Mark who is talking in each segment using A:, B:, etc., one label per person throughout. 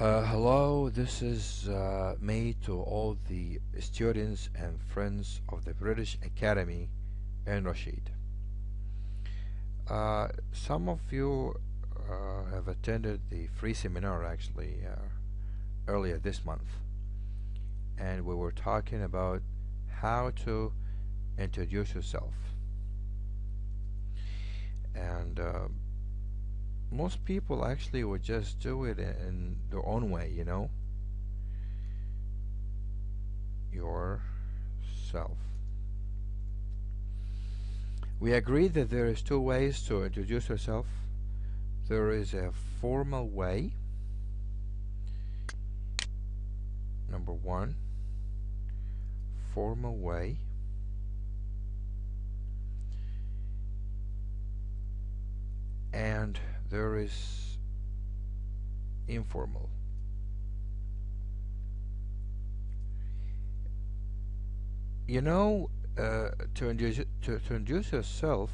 A: Hello, this is made to all the students and friends of the British Academy in Rashid. Some of you have attended the free seminar actually earlier this month, and we were talking about how to introduce yourself. And most people actually would just do it in their own way, yourself. We agreed that there is two ways to introduce yourself. There is a formal way, number one, formal way, and there is informal. To introduce yourself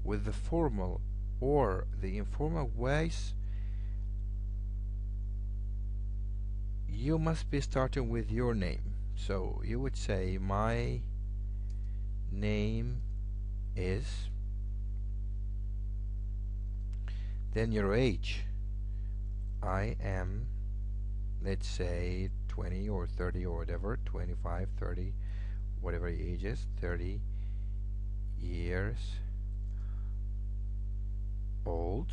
A: with the formal or the informal ways, you must be starting with your name. So you would say, my name is, then your age. I am, let's say, 20 or 30 or whatever, 25, 30, whatever your age is, 30 years old.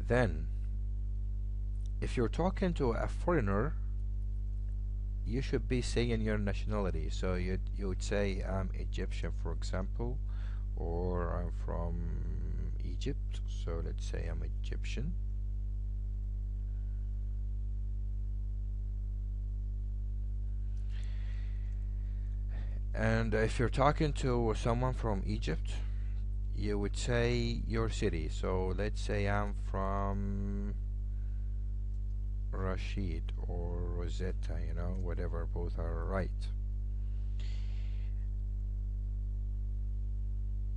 A: Then, if you're talking to a foreigner, you should be saying your nationality. So you would say, I'm Egyptian, for example, or I'm from Egypt. So let's say I'm Egyptian. And if you're talking to someone from Egypt, you would say your city. So let's say I'm from Rashid or Rosetta, whatever, both are right.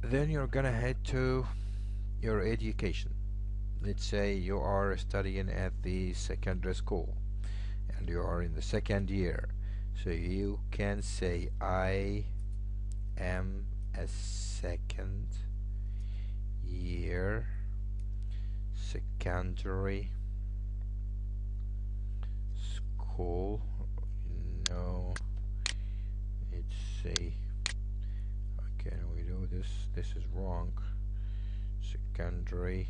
A: Then you're gonna head to your education. Let's say you are studying at the secondary school and you are in the second year. So you can say, I am a second year secondary school. No, let's see. How can we do this? This is wrong. Secondary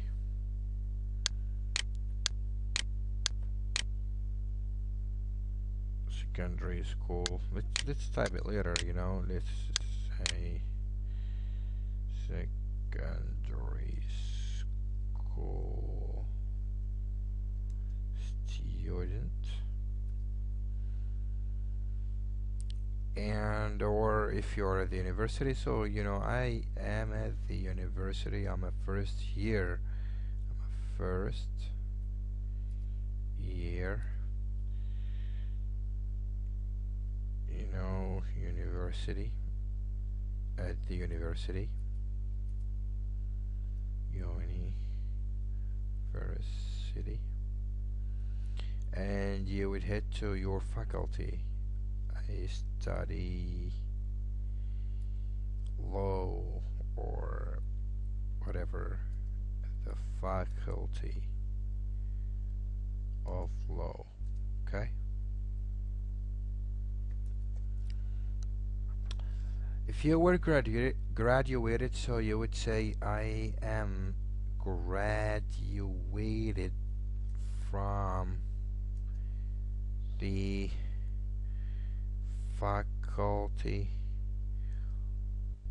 A: school. Let's type it later, let's say secondary school student. And or if you're at the university, so I am at the university, I'm a first year, university, at the university, university, and you would head to your faculty. I study law or whatever, the faculty of law. Okay? If you were graduated, so you would say, I am graduated from the faculty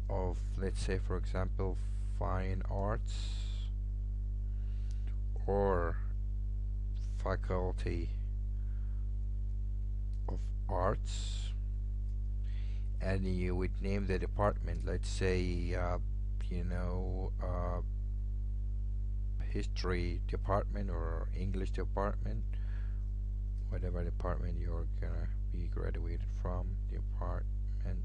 A: of, let's say, for example, fine arts, or faculty of arts, and you would name the department, let's say, history department or English department, whatever department you're gonna be graduated from, department.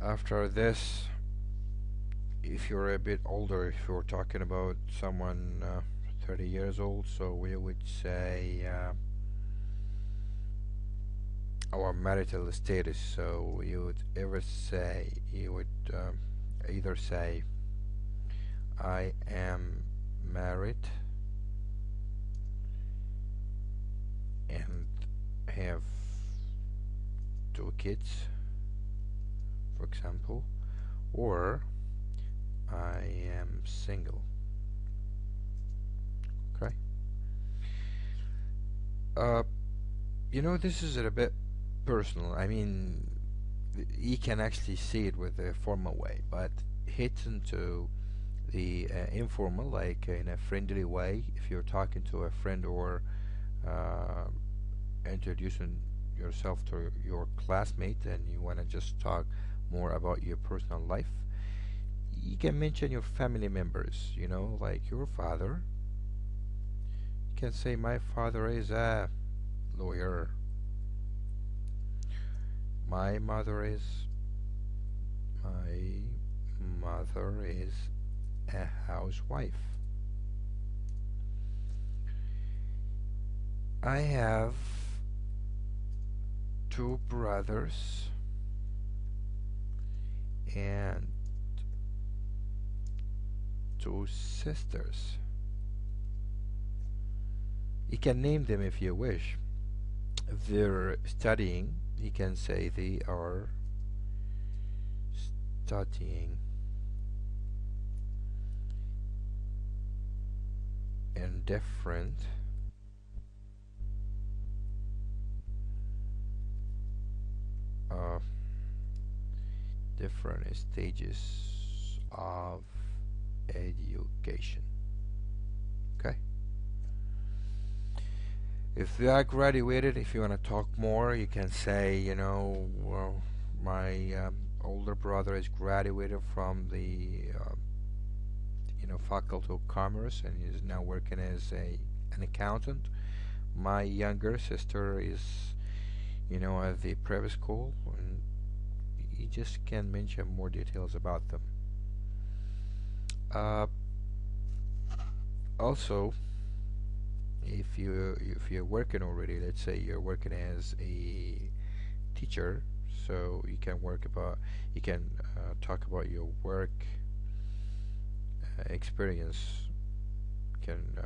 A: After this, if you're a bit older, if you're talking about someone 30 years old, so we would say our marital status. So you would either say I am married and have two kids, for example, or I am single. Okay. Uh, this is a bit personal. I mean, you can actually see it with a formal way, but hit into the informal, like in a friendly way, if you're talking to a friend or uh, introducing yourself to your classmate and you want to just talk more about your personal life, you can mention your family members, like your father. You can say, my father is a lawyer. My mother is my mother is a housewife. I have two brothers and two sisters. You can name them if you wish. If they're studying, you can say they are studying in uh, different stages of education. Okay. If they are graduated, if you want to talk more, you can say, well, my older brother is graduated from the Faculty of Commerce and is now working as an accountant. My younger sister is, at the private school, and you just can mention more details about them. Uh, Also, if you're working already, let's say you're working as a teacher, so you can talk about your work experience. You can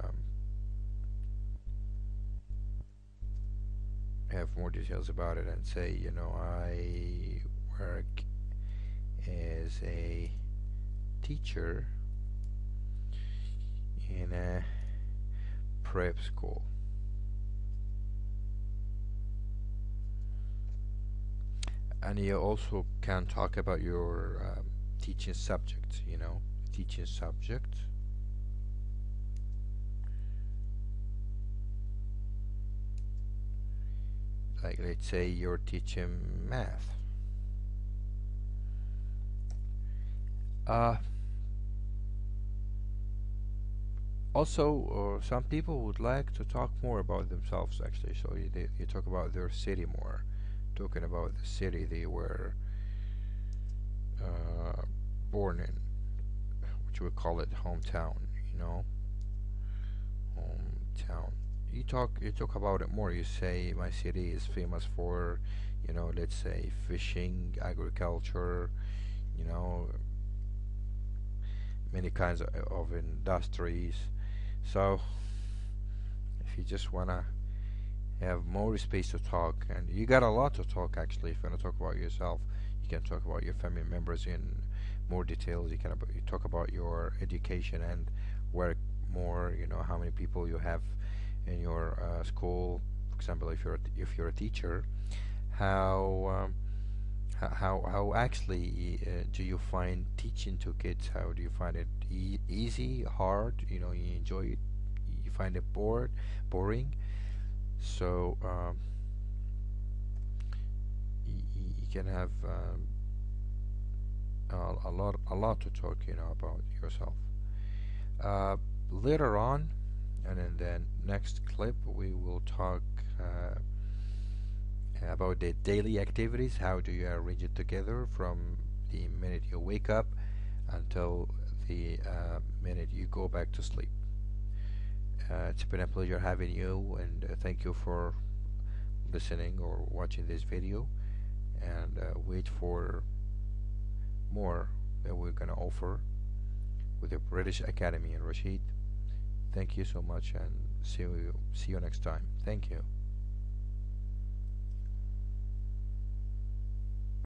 A: have more details about it and say, I work as a teacher in a prep school. And you also can talk about your teaching subject, teaching subject. Like, let's say you're teaching math. Also, some people would like to talk more about themselves, actually. So you talk about their city more, talking about the city they were uh, born in, which we call it hometown. Hometown. You talk about it more. You say my city is famous for, let's say fishing, agriculture, you know, many kinds of industries. So if you just wanna have more space to talk, and you got a lot to talk actually. If you wanna talk about yourself, you can talk about your family members in more details. You talk about your education and work more. How many people you have in your school. For example, if you're a teacher, how how actually do you find teaching to kids? How do you find it easy, hard? You enjoy it? You find it boring? So you can have a lot to talk, about yourself. Later on, and in the next clip, we will talk about the daily activities. How do you arrange it together from the minute you wake up until the minute you go back to sleep. It's been a pleasure having you, and thank you for listening or watching this video. And wait for more that we're gonna offer with the British Academy and Rashid. Thank you so much, and see you next time. Thank you.